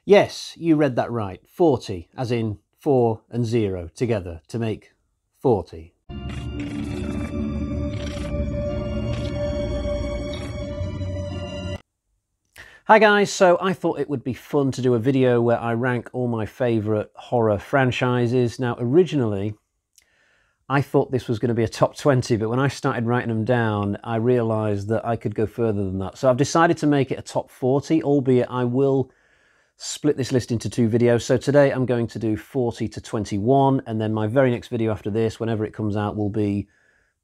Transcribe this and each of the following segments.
Yes, you read that right. 40, as in 4 and 0 together to make 40. Hi guys, so I thought it would be fun to do a video where I rank all my favourite horror franchises. Now originally I thought this was going to be a top 20, but when I started writing them down I realised that I could go further than that. So I've decided to make it a top 40, albeit I will split this list into 2 videos. So today I'm going to do 40 to 21, and then my very next video after this, whenever it comes out, will be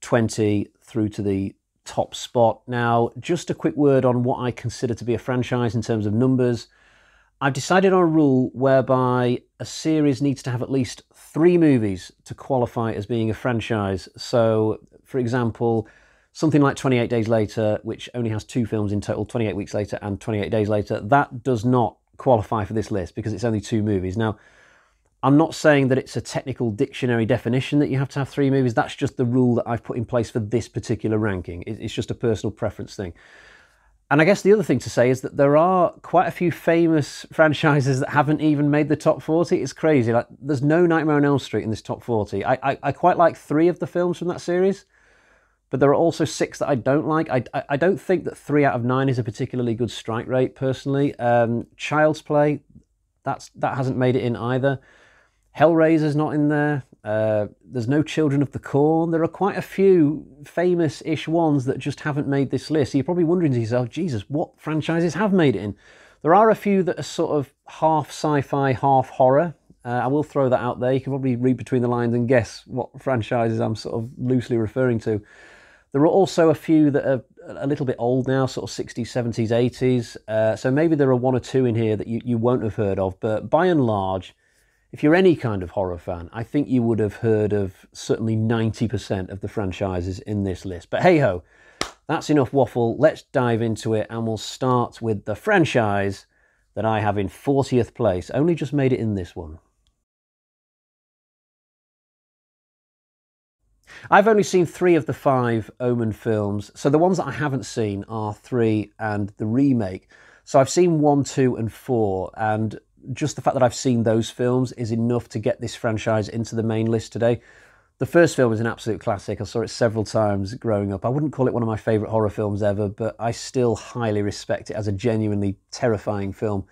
20 through to the top spot. Now, just a quick word on what I consider to be a franchise in terms of numbers. I've decided on a rule whereby a series needs to have at least 3 movies to qualify as being a franchise. So, for example, something like 28 Days Later, which only has 2 films in total, 28 Weeks Later and 28 Days Later, that does not qualify for this list because it's only 2 movies. Now, I'm not saying that it's a technical dictionary definition that you have to have 3 movies. That's just the rule that I've put in place for this particular ranking. It's just a personal preference thing. And I guess the other thing to say is that there are quite a few famous franchises that haven't even made the top 40. It's crazy. Like, there's no Nightmare on Elm Street in this top 40. I quite like 3 of the films from that series, but there are also 6 that I don't like. I don't think that 3 out of 9 is a particularly good strike rate, personally. Child's Play, that hasn't made it in either. Hellraiser's not in there. There's no Children of the Corn. There are quite a few famous-ish ones that just haven't made this list. So you're probably wondering to yourself, Jesus, what franchises have made it in? There are a few that are sort of half sci-fi, half horror. I will throw that out there. You can probably read between the lines and guess what franchises I'm sort of loosely referring to. There are also a few that are a little bit old now, sort of 60s, 70s, 80s. So maybe there are 1 or 2 in here that you won't have heard of. But by and large, if you're any kind of horror fan, I think you would have heard of certainly 90% of the franchises in this list. But hey-ho, that's enough waffle. Let's dive into it, and we'll start with the franchise that I have in 40th place. Only just made it in this one. I've only seen 3 of the 5 Omen films, so the ones that I haven't seen are 3 and the remake. So I've seen 1, 2 and 4, and just the fact that I've seen those films is enough to get this franchise into the main list today. The first film is an absolute classic. I saw it several times growing up. I wouldn't call it one of my favourite horror films ever, but I still highly respect it as a genuinely terrifying film.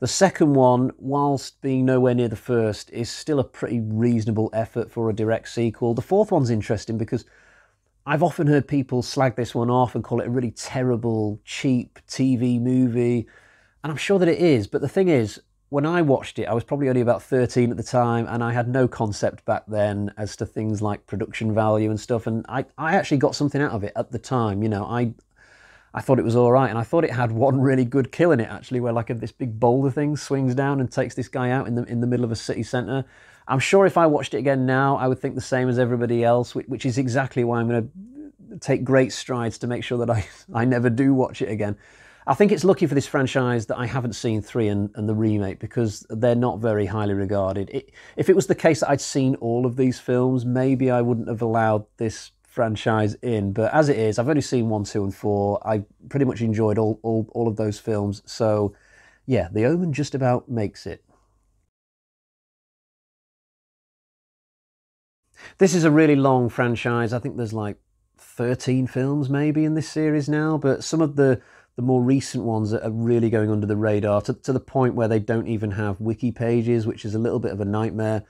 The second one, whilst being nowhere near the first, is still a pretty reasonable effort for a direct sequel. The fourth one's interesting because I've often heard people slag this one off and call it a really terrible, cheap TV movie, and I'm sure that it is, but the thing is, when I watched it, I was probably only about 13 at the time, and I had no concept back then as to things like production value and stuff, and I actually got something out of it at the time. You know, I thought it was all right, and I thought it had one really good kill in it, actually, where like this big boulder thing swings down and takes this guy out in the middle of a city centre. I'm sure if I watched it again now, I would think the same as everybody else, which is exactly why I'm going to take great strides to make sure that I never do watch it again. I think it's lucky for this franchise that I haven't seen 3 and the remake, because they're not very highly regarded. If it was the case that I'd seen all of these films, maybe I wouldn't have allowed this franchise in. But as it is, I've only seen 1, 2 and 4. I pretty much enjoyed all of those films. So yeah, The Omen just about makes it. This is a really long franchise. I think there's like 13 films maybe in this series now, but some of the more recent ones are really going under the radar to the point where they don't even have wiki pages, which is a little bit of a nightmare.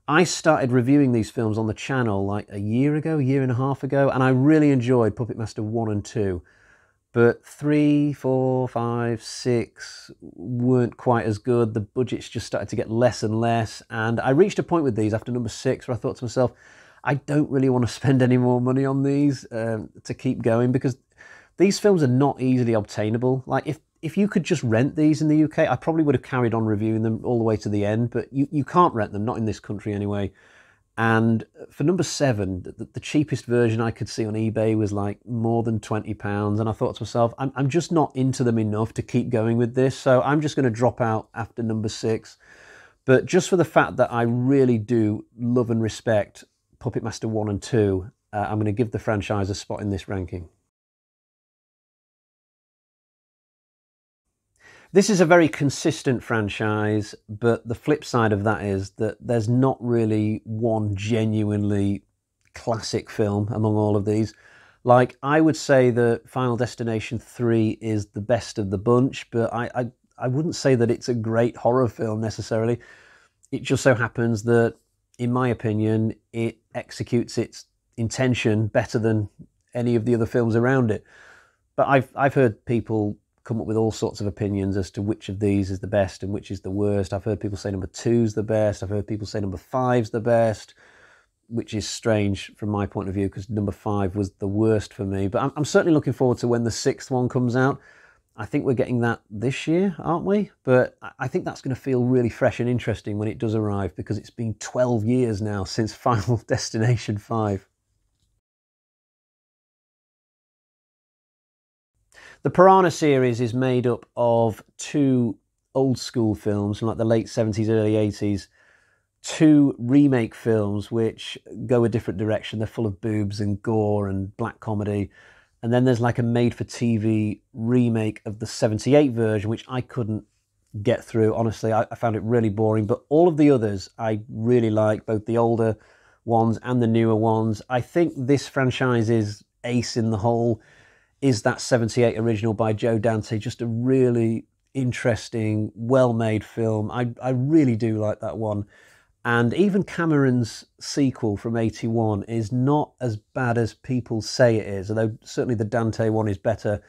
I started reviewing these films on the channel like a year and a half ago, and I really enjoyed Puppet Master 1 and 2. But 3, 4, 5, 6 weren't quite as good. The budgets just started to get less and less, and I reached a point with these after number 6 where I thought to myself, I don't really want to spend any more money on these to keep going, because these films are not easily obtainable. Like, if you could just rent these in the UK, I probably would have carried on reviewing them all the way to the end, but you can't rent them, not in this country anyway. And for number 7, the cheapest version I could see on eBay was like more than £20, and I thought to myself, I'm just not into them enough to keep going with this, so I'm just going to drop out after number 6. But just for the fact that I really do love and respect Puppet Master 1 and 2, I'm going to give the franchise a spot in this ranking. This is a very consistent franchise, but the flip side of that is that there's not really one genuinely classic film among all of these. Like, I would say that Final Destination 3 is the best of the bunch, but I wouldn't say that it's a great horror film necessarily. It just so happens that, in my opinion, it executes its intention better than any of the other films around it. But I've heard people come up with all sorts of opinions as to which of these is the best and which is the worst. I've heard people say number 2's the best. I've heard people say number 5's the best, which is strange from my point of view because number 5 was the worst for me. But I'm certainly looking forward to when the 6th one comes out. I think we're getting that this year, aren't we? But I think that's going to feel really fresh and interesting when it does arrive, because it's been 12 years now since Final Destination 5. The Piranha series is made up of 2 old school films from like the late 70s, early 80s, 2 remake films which go a different direction. They're full of boobs and gore and black comedy. And then there's like a made-for-TV remake of the 78 version, which I couldn't get through. Honestly, I found it really boring. But all of the others I really like, both the older ones and the newer ones. I think this franchise's ace in the hole is that 78 original by Joe Dante. Just a really interesting, well-made film. I really do like that one. And even Cameron's sequel from 81 is not as bad as people say it is, although certainly the Dante one is better.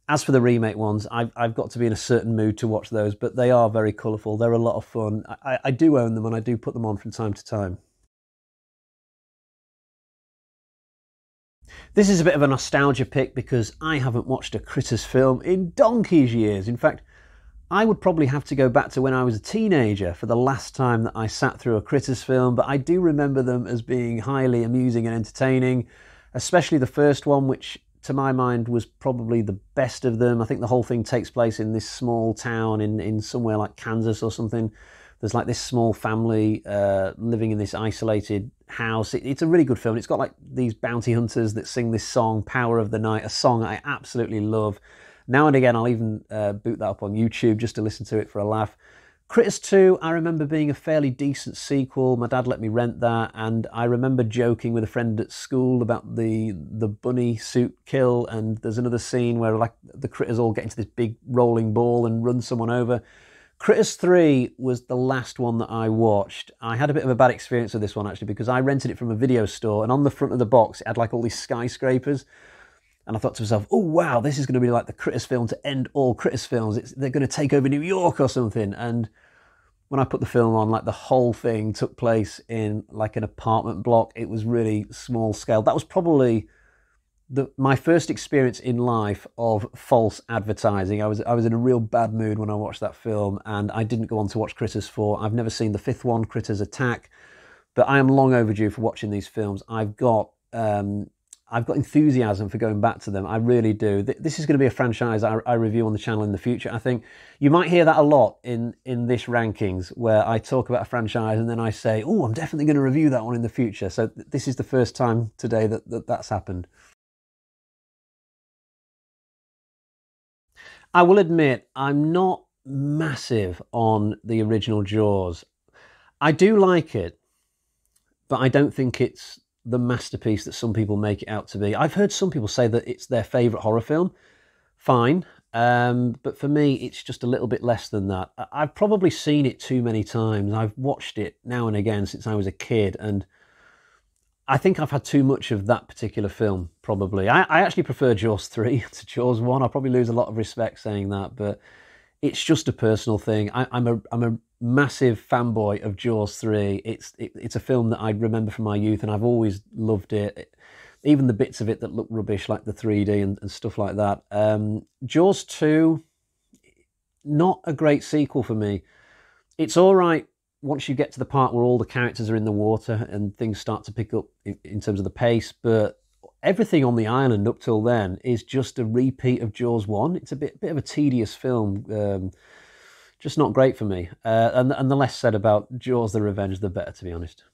As for the remake ones, I've got to be in a certain mood to watch those, but they are very colourful. They're a lot of fun. I do own them and I do put them on from time to time. This is a bit of a nostalgia pick because I haven't watched a Critters film in donkey's years. In fact, I would probably have to go back to when I was a teenager for the last time that I sat through a Critters film, but I do remember them as being highly amusing and entertaining, especially the first one, which to my mind was probably the best of them. I think the whole thing takes place in this small town in somewhere like Kansas or something. There's like this small family living in this isolated house. It's a really good film. It's got like these bounty hunters that sing this song, Power of the Night, a song I absolutely love. Now and again, I'll even boot that up on YouTube just to listen to it for a laugh. Critters 2, I remember being a fairly decent sequel. My dad let me rent that, and I remember joking with a friend at school about the bunny suit kill, and there's another scene where like the critters all get into this big rolling ball and run someone over. Critters 3 was the last one that I watched. I had a bit of a bad experience with this one actually, because I rented it from a video store, and on the front of the box it had like all these skyscrapers. And I thought to myself, oh wow, this is going to be like the Critters film to end all Critters films. They're going to take over New York or something. And when I put the film on, like the whole thing took place in like an apartment block. It was really small scale. That was probably my first experience in life of false advertising. I was in a real bad mood when I watched that film, and I didn't go on to watch Critters 4. I've never seen the 5th one, Critters Attack, but I am long overdue for watching these films. I've got enthusiasm for going back to them. I really do. This is going to be a franchise I review on the channel in the future. I think you might hear that a lot in this rankings, where I talk about a franchise and then I say, oh, I'm definitely going to review that one in the future. So this is the first time today that's happened. I will admit, I'm not massive on the original Jaws. I do like it, but I don't think it's the masterpiece that some people make it out to be. I've heard some people say that it's their favourite horror film. Fine. But for me, it's just a little bit less than that. I've probably seen it too many times. I've watched it now and again since I was a kid, and I think I've had too much of that particular film, probably. I actually prefer Jaws 3 to Jaws 1. I'll probably lose a lot of respect saying that, but it's just a personal thing. I'm a massive fanboy of Jaws 3. It's a film that I remember from my youth, and I've always loved it. Even the bits of it that look rubbish, like the 3D and stuff like that. Jaws 2, not a great sequel for me. It's all right once you get to the part where all the characters are in the water and things start to pick up in terms of the pace, but everything on the island up till then is just a repeat of Jaws 1. It's a bit of a tedious film, just not great for me. And the less said about Jaws the Revenge, the better, to be honest.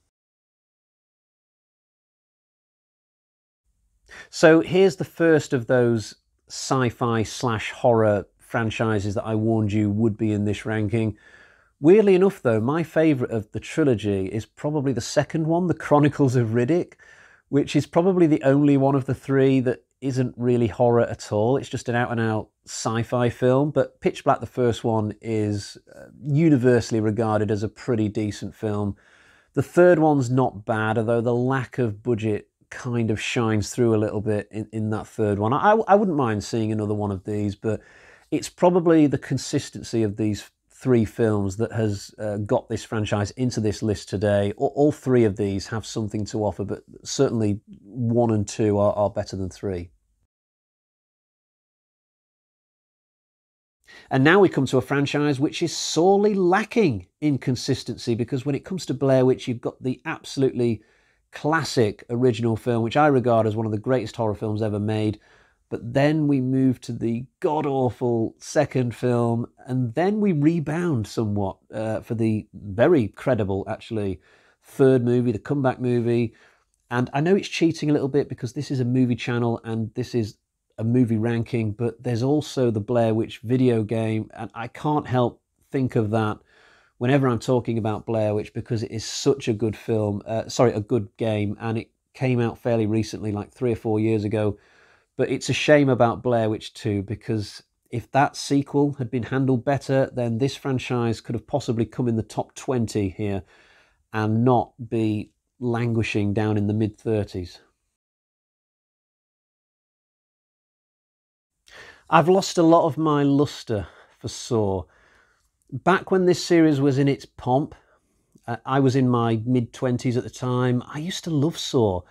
So here's the first of those sci-fi / horror franchises that I warned you would be in this ranking. Weirdly enough, though, my favourite of the trilogy is probably the second one, The Chronicles of Riddick, which is probably the only one of the three that isn't really horror at all. It's just an out-and-out sci-fi film, but Pitch Black, the first one, is universally regarded as a pretty decent film. The third one's not bad, although the lack of budget kind of shines through a little bit in that third one. I wouldn't mind seeing another one of these, but it's probably the consistency of these three films that has got this franchise into this list today. All three of these have something to offer, but certainly 1 and 2 are better than 3. And now we come to a franchise which is sorely lacking in consistency, because when it comes to Blair Witch, you've got the absolutely classic original film, which I regard as one of the greatest horror films ever made. But then we move to the god-awful second film, and then we rebound somewhat for the very credible, actually, third movie, the comeback movie. And I know it's cheating a little bit because this is a movie channel and this is a movie ranking, but there's also the Blair Witch video game, and I can't help think of that whenever I'm talking about Blair Witch, because it is such a good film, a good game, and it came out fairly recently, like 3 or 4 years ago. But it's a shame about Blair Witch 2, because if that sequel had been handled better, then this franchise could have possibly come in the top 20 here and not be languishing down in the mid-30s. I've lost a lot of my luster for Saw. Back when this series was in its pomp, I was in my mid-20s at the time, I used to love Saw.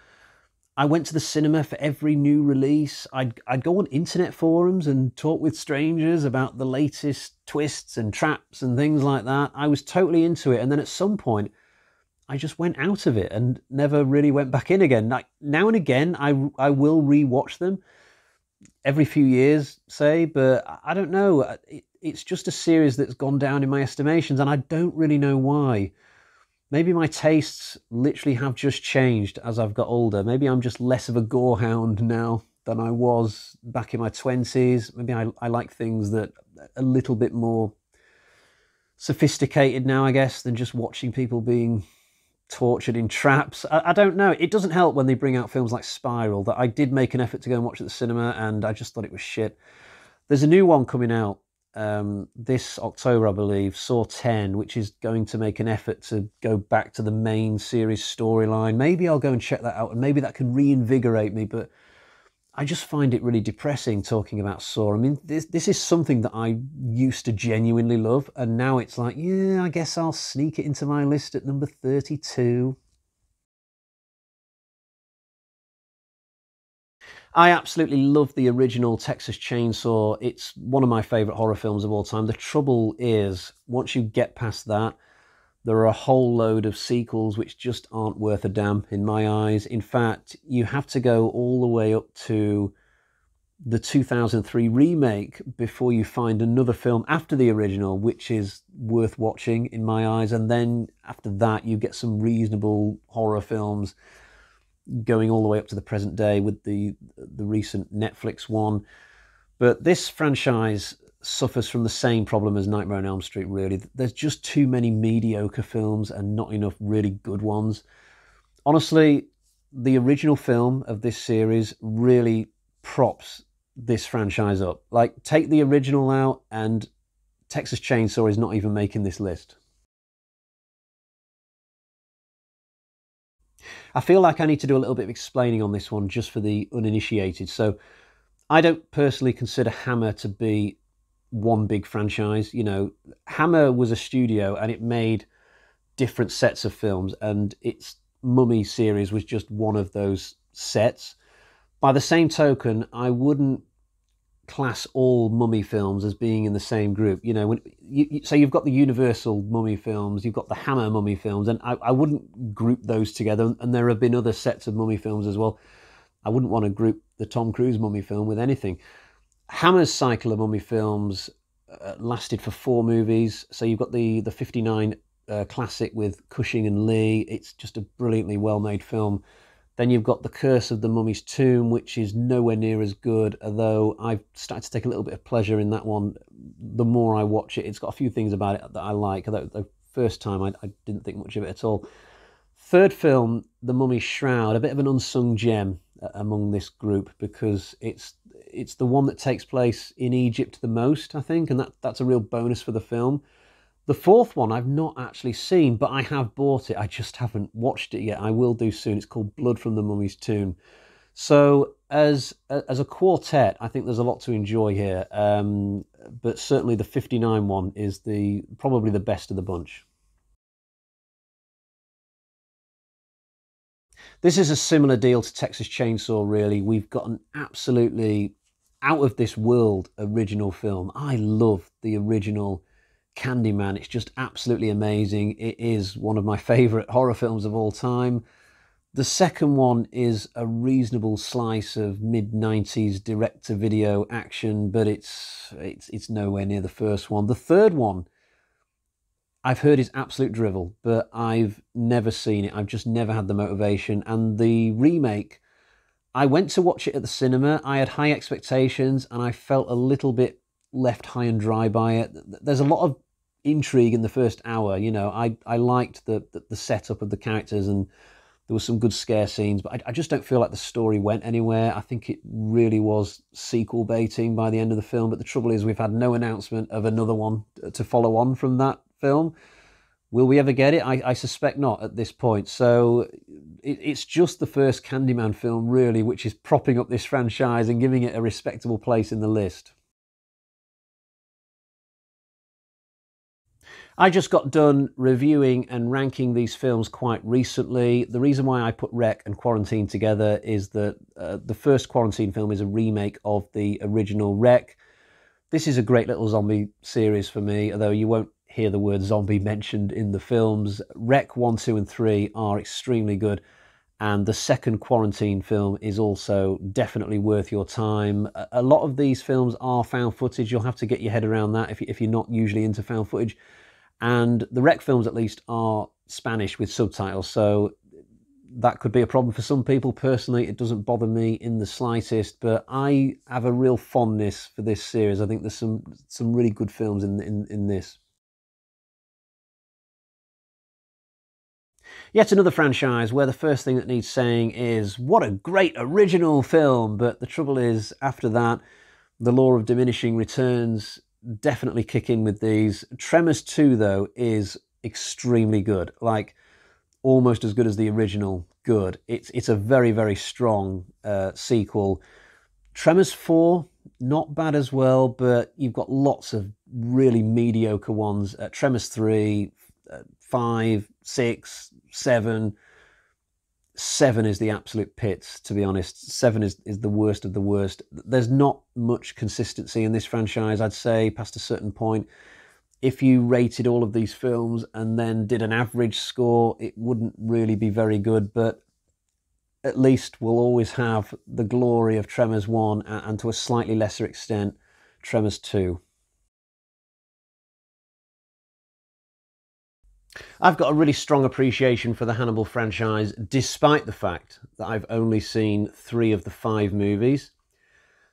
I went to the cinema for every new release. I'd go on internet forums and talk with strangers about the latest twists and traps and things like that. I was totally into it. And then at some point, I just went out of it and never really went back in again. Like, now and again, I will re-watch them every few years, say, but I don't know. It's just a series that's gone down in my estimations, and I don't really know why. Maybe my tastes literally have just changed as I've got older. Maybe I'm just less of a gorehound now than I was back in my 20s. Maybe I like things that are a little bit more sophisticated now, I guess, than just watching people being tortured in traps. I don't know. It doesn't help when they bring out films like Spiral, that I did make an effort to go and watch at the cinema, and I just thought it was shit. There's a new one coming out this October, I believe, Saw 10, which is going to make an effort to go back to the main series storyline. Maybe I'll go and check that out, and maybe that can reinvigorate me, but I just find it really depressing talking about Saw. I mean, this is something that I used to genuinely love, and now it's like, yeah, I guess I'll sneak it into my list at number 32. I absolutely love the original Texas Chainsaw. It's one of my favourite horror films of all time. The trouble is, once you get past that, there are a whole load of sequels which just aren't worth a damn in my eyes. In fact, you have to go all the way up to the 2003 remake before you find another film after the original which is worth watching in my eyes. And then after that, you get some reasonable horror films going all the way up to the present day with the recent Netflix one. But this franchise suffers from the same problem as Nightmare on Elm Street, really. There's just too many mediocre films and not enough really good ones. Honestly, the original film of this series really props this franchise up. Like, take the original out and Texas Chainsaw is not even making this list. I feel like I need to do a little bit of explaining on this one just for the uninitiated. So I don't personally consider Hammer to be one big franchise. You know, Hammer was a studio and it made different sets of films, and its Mummy series was just one of those sets. By the same token, I wouldn't class all Mummy films as being in the same group. You know, when so you've got the Universal Mummy films, you've got the Hammer Mummy films, and I wouldn't group those together. And there have been other sets of Mummy films as well. I wouldn't want to group the Tom Cruise Mummy film with anything. Hammer's cycle of Mummy films lasted for 4 movies. So you've got the 59 classic with Cushing and Lee. It's just a brilliantly well-made film. Then you've got The Curse of the Mummy's Tomb, which is nowhere near as good, although I've started to take a little bit of pleasure in that one. The more I watch it, it's got a few things about it that I like, although the first time I didn't think much of it at all. Third film, The Mummy's Shroud, a bit of an unsung gem among this group because it's the one that takes place in Egypt the most, I think, and that's a real bonus for the film. The fourth one I've not actually seen, but I have bought it. I just haven't watched it yet. I will do soon. It's called Blood from the Mummy's Tomb. So as a quartet, I think there's a lot to enjoy here. But certainly the 59 one is probably the best of the bunch. This is a similar deal to Texas Chainsaw, really. We've got an absolutely out of this world original film. I love the original Candyman. It's just absolutely amazing. It is one of my favourite horror films of all time. The second one is a reasonable slice of mid-90s direct-to-video action, but it's nowhere near the first one. The third one, I've heard is absolute drivel, but I've never seen it. I've just never had the motivation. And the remake, I went to watch it at the cinema. I had high expectations, and I felt a little bit left high and dry by it. There's a lot of intrigue in the first hour. You know, I liked the setup of the characters, and there was some good scare scenes, but I just don't feel like the story went anywhere. I think it really was sequel baiting by the end of the film. But the trouble is, we've had no announcement of another one to follow on from that film. Will we ever get it? I suspect not at this point. So it's just the first Candyman film, really, which is propping up this franchise and giving it a respectable place in the list. I just got done reviewing and ranking these films quite recently. The reason why I put Wreck and Quarantine together is that the first Quarantine film is a remake of the original Wreck. This is a great little zombie series for me, although you won't hear the word zombie mentioned in the films. Wreck 1, 2 and 3 are extremely good, and the second Quarantine film is also definitely worth your time. A lot of these films are found footage. You'll have to get your head around that if you're not usually into found footage. And the Wreck films, at least, are Spanish with subtitles, so that could be a problem for some people. Personally, it doesn't bother me in the slightest, but I have a real fondness for this series. I think there's some really good films in this. Yet another franchise where the first thing that needs saying is, what a great original film! But the trouble is, after that, the law of diminishing returns definitely kick in with these. Tremors 2, though, is extremely good. Like, almost as good as the original good. It's a very, very strong sequel. Tremors 4, not bad as well, but you've got lots of really mediocre ones. Tremors 3, 5, 6, 7. 7 is the absolute pits, to be honest. 7 is the worst of the worst. There's not much consistency in this franchise, I'd say, past a certain point. If you rated all of these films and then did an average score, it wouldn't really be very good, but at least we'll always have the glory of Tremors 1 and to a slightly lesser extent, Tremors 2. I've got a really strong appreciation for the Hannibal franchise, despite the fact that I've only seen 3 of the 5 movies.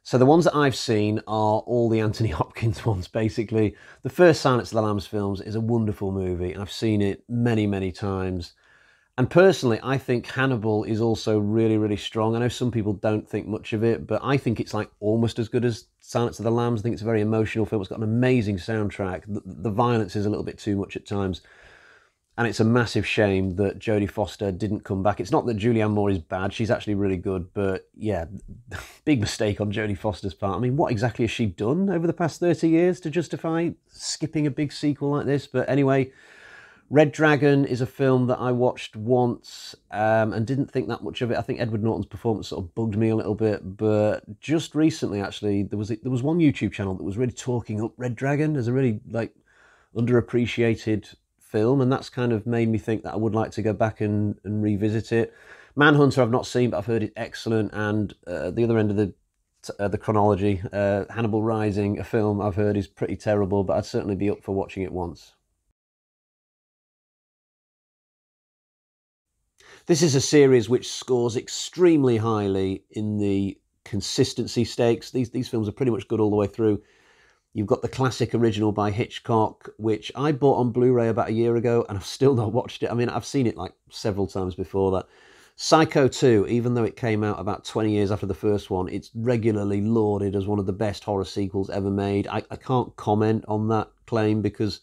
So the ones that I've seen are all the Anthony Hopkins ones, basically. The first Silence of the Lambs films is a wonderful movie, and I've seen it many, many times. And personally, I think Hannibal is also really, really strong. I know some people don't think much of it, but I think it's like almost as good as Silence of the Lambs. I think it's a very emotional film. It's got an amazing soundtrack. The violence is a little bit too much at times. And it's a massive shame that Jodie Foster didn't come back. It's not that Julianne Moore is bad. She's actually really good. But yeah, big mistake on Jodie Foster's part. I mean, what exactly has she done over the past 30 years to justify skipping a big sequel like this? But anyway, Red Dragon is a film that I watched once and didn't think that much of it. I think Edward Norton's performance sort of bugged me a little bit. But just recently, actually, there was one YouTube channel that was really talking up Red Dragon as a really like underappreciated film, and that's kind of made me think that I would like to go back and revisit it. Manhunter I've not seen, but I've heard it's excellent, and the other end of the chronology, Hannibal Rising, a film I've heard is pretty terrible, but I'd certainly be up for watching it once. This is a series which scores extremely highly in the consistency stakes. These films are pretty much good all the way through. You've got the classic original by Hitchcock, which I bought on Blu-ray about a year ago, and I've still not watched it. I mean, I've seen it like several times before that. Psycho 2, even though it came out about 20 years after the first one, it's regularly lauded as one of the best horror sequels ever made. I can't comment on that claim because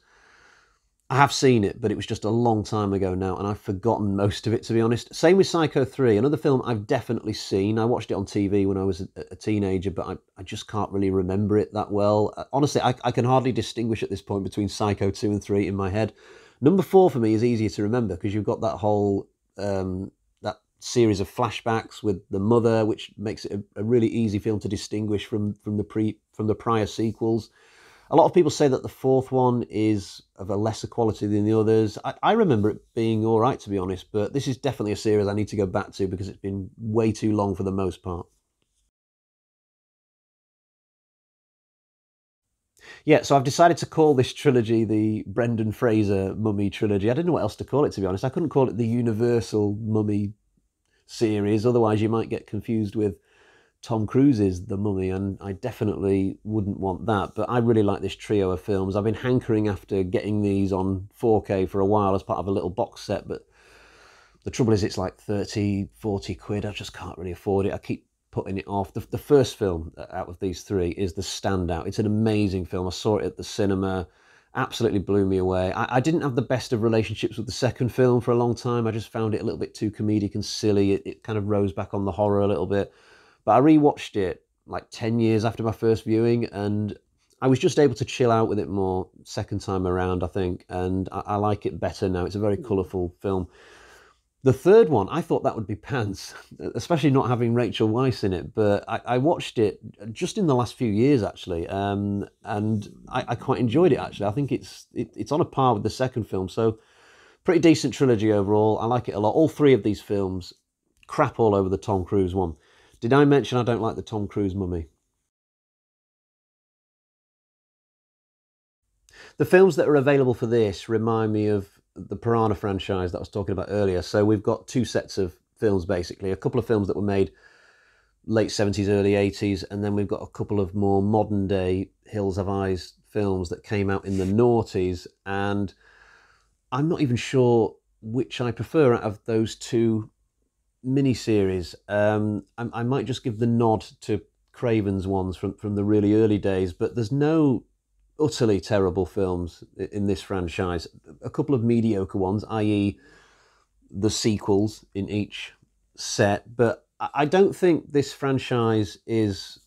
I have seen it, but it was just a long time ago now, and I've forgotten most of it, to be honest. Same with Psycho 3, another film I've definitely seen. I watched it on TV when I was a teenager, but I just can't really remember it that well. Honestly, I can hardly distinguish at this point between Psycho 2 and 3 in my head. Number 4 for me is easier to remember because you've got that whole that series of flashbacks with the mother, which makes it a really easy film to distinguish from the prior sequels. A lot of people say that the fourth one is of a lesser quality than the others. I remember it being all right, to be honest, but this is definitely a series I need to go back to because it's been way too long for the most part. Yeah, so I've decided to call this trilogy the Brendan Fraser Mummy trilogy. I didn't know what else to call it, to be honest. I couldn't call it the Universal Mummy series, otherwise you might get confused with Tom Cruise's The Mummy, and I definitely wouldn't want that. But I really like this trio of films. I've been hankering after getting these on 4K for a while as part of a little box set, but the trouble is it's like 30, 40 quid. I just can't really afford it. I keep putting it off. The first film out of these three is The Standout. It's an amazing film. I saw it at the cinema. Absolutely blew me away. I didn't have the best of relationships with the second film for a long time. I just found it a little bit too comedic and silly. It kind of rose back on the horror a little bit. But I rewatched it like 10 years after my first viewing, and I was just able to chill out with it more second time around, I think, and I like it better now. It's a very colourful film. The third one, I thought that would be pants, especially not having Rachel Weisz in it, but I watched it just in the last few years, actually, and I quite enjoyed it, actually. I think it's on a par with the second film, so pretty decent trilogy overall. I like it a lot. All three of these films, crap all over the Tom Cruise one. Did I mention I don't like the Tom Cruise Mummy? The films that are available for this remind me of the Piranha franchise that I was talking about earlier. So we've got two sets of films, basically. A couple of films that were made late 70s, early 80s, and then we've got a couple of more modern day Hills Have Eyes films that came out in the noughties. And I'm not even sure which I prefer out of those two miniseries. I might just give the nod to Craven's ones from the really early days, but there's no utterly terrible films in this franchise. A couple of mediocre ones, i.e. the sequels in each set, but I don't think this franchise is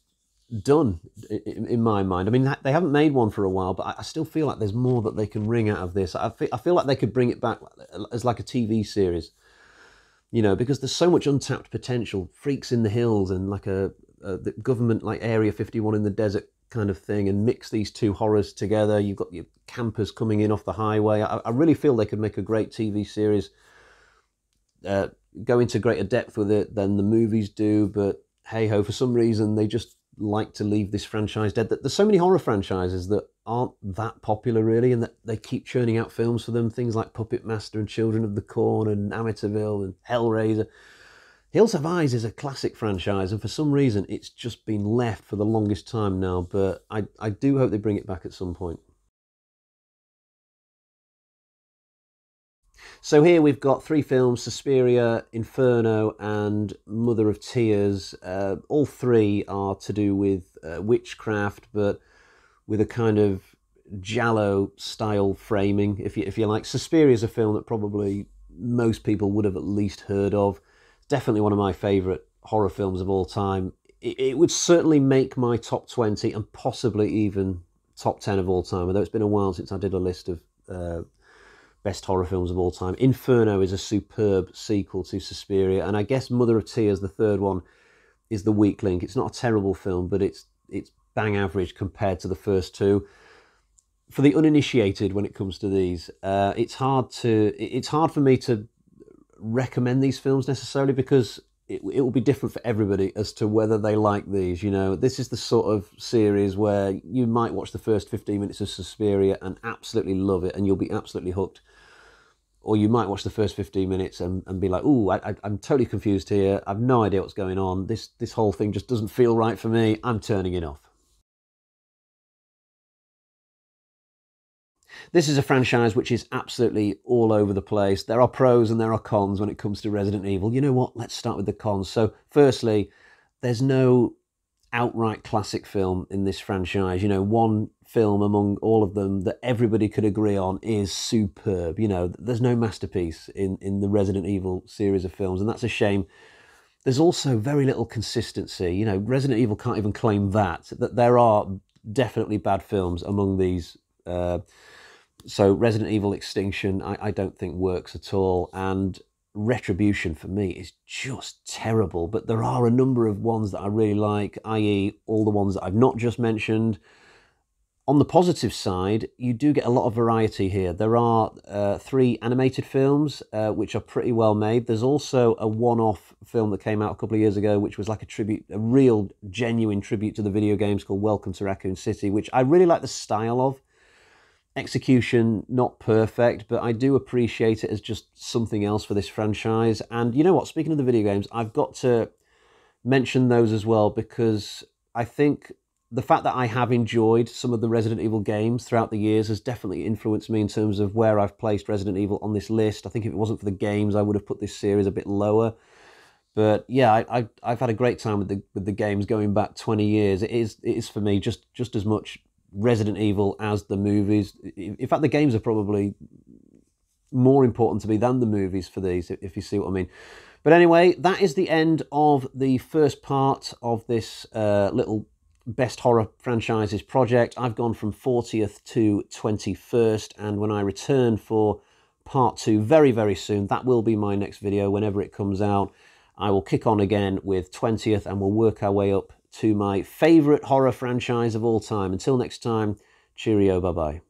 done in my mind. I mean, they haven't made one for a while, but I still feel like there's more that they can wring out of this. I feel like they could bring it back as like a TV series, you know, because there's so much untapped potential. Freaks in the Hills and like the government, like Area 51 in the desert kind of thing, and mix these two horrors together. You've got your campers coming in off the highway. I really feel they could make a great TV series, go into greater depth with it than the movies do, but hey ho, for some reason they just like to leave this franchise dead. There's so many horror franchises that aren't that popular really, and that they keep churning out films for them, things like Puppet Master and Children of the Corn and Amityville and Hellraiser. Hills Have Eyes is a classic franchise, and for some reason it's just been left for the longest time now, but I do hope they bring it back at some point. So here we've got three films: Suspiria, Inferno, and Mother of Tears. All three are to do with witchcraft, but with a kind of giallo style framing, if you like. Suspiria is a film that probably most people would have at least heard of. Definitely one of my favourite horror films of all time. It would certainly make my top 20 and possibly even top 10 of all time, although it's been a while since I did a list of best horror films of all time. Inferno is a superb sequel to Suspiria, and I guess Mother of Tears, the third one, is the weak link. It's not a terrible film, but it's bang average compared to the first two. For the uninitiated, when it comes to these, it's hard for me to recommend these films necessarily, because it will be different for everybody as to whether they like these. You know, this is the sort of series where you might watch the first 15 minutes of Suspiria and absolutely love it, and you'll be absolutely hooked. or you might watch the first 15 minutes and be like, ooh, I'm totally confused here. I've no idea what's going on. This whole thing just doesn't feel right for me. I'm turning it off. This is a franchise which is absolutely all over the place. There are pros and there are cons when it comes to Resident Evil. You know what? Let's start with the cons. So firstly, there's no outright classic film in this franchise. You know, one film among all of them that everybody could agree on is superb. You know, there's no masterpiece in the Resident Evil series of films, and that's a shame. There's also very little consistency. You know, Resident Evil can't even claim that there are definitely bad films among these. So Resident Evil Extinction, I don't think works at all, and Retribution for me is just terrible. But there are a number of ones that I really like, i.e. all the ones that I've not just mentioned. On the positive side, you do get a lot of variety here. There are 3 animated films, which are pretty well made. There's also a one-off film that came out a couple of years ago, which was like a tribute, a real genuine tribute to the video games, called Welcome to Raccoon City, which I really like the style of. Execution, not perfect, but I do appreciate it as just something else for this franchise. And you know what, speaking of the video games, I've got to mention those as well, because I think the fact that I have enjoyed some of the Resident Evil games throughout the years has definitely influenced me in terms of where I've placed Resident Evil on this list. I think if it wasn't for the games, I would have put this series a bit lower. But yeah, I've had a great time with the games going back 20 years. It is for me just as much Resident Evil as the movies. In fact, the games are probably more important to me than the movies for these, if you see what I mean. But anyway, that is the end of the first part of this little best horror franchises project. I've gone from 40th to 21st, and when I return for part 2 very, very soon, that will be my next video whenever it comes out, I will kick on again with 20th, and we'll work our way up to my favourite horror franchise of all time. Until next time, cheerio, bye-bye.